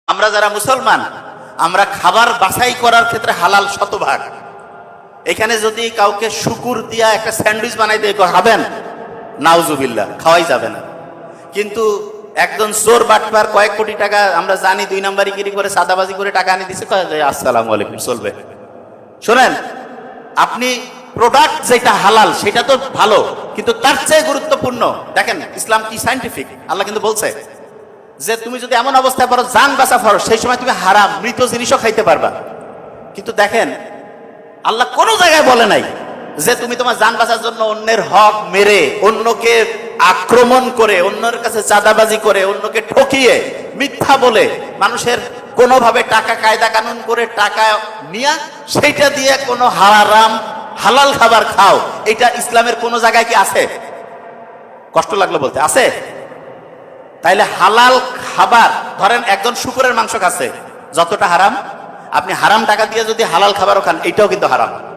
আমরা যারা মুসলমান আমরা খাবার বাছাই করার ক্ষেত্রে হালাল শতভাগ। এখানে যদি কাউকে শুকুর দিয়া একটা স্যান্ডউইচ বানাই দিয়ে খাবেন, নাউজুবিল্লাহ, খাওয়াই যাবে না। কিন্তু একজন চোর বাটপার কয়েক কোটি টাকা আমরা জানি 2 নাম্বারি গিরি করে সাদাবাজি করে টাকা আনি দিছে, আসসালামু আলাইকুম, চলবে। শোনেন, আপনি প্রোডাক্ট যেটা হালাল সেটা তো ভালো, কিন্তু তার চেয়ে গুরুত্বপূর্ণ দেখেন ইসলাম কি সায়েন্টিফিক। আল্লাহ কিন্তু বলছে যে তুমি যদি এমন অবস্থায় পারো জান বাঁচা ফরজ, সেই সময় তুমি হারাম মৃত জিনিসও খাইতে পারবা। কিন্তু দেখেন আল্লাহ কোনো জায়গায় বলে নাই যে তুমি তোমার জান বাঁচার জন্য অন্যের হক মেরে, অন্যকে আক্রমণ করে, অন্যের কাছে চাঁদাবাজি করে, অন্যকে ঠকিয়ে, মিথ্যা বলে, মানুষের কোনোভাবে টাকা কায়দা কানুন করে টাকা নিয়া সেইটা দিয়ে কোনো হারাম হালাল খাবার খাও। এটা ইসলামের কোন জায়গায় কি আছে? কষ্ট লাগলো বলতে, আছে? তাইলে হালাল খাবার, ধরেন একজন শুকরের মাংস খাচ্ছে, যতটা হারাম, আপনি হারাম টাকা দিয়ে যদি হালাল খাবারও খান, এটাও কিন্তু হারাম।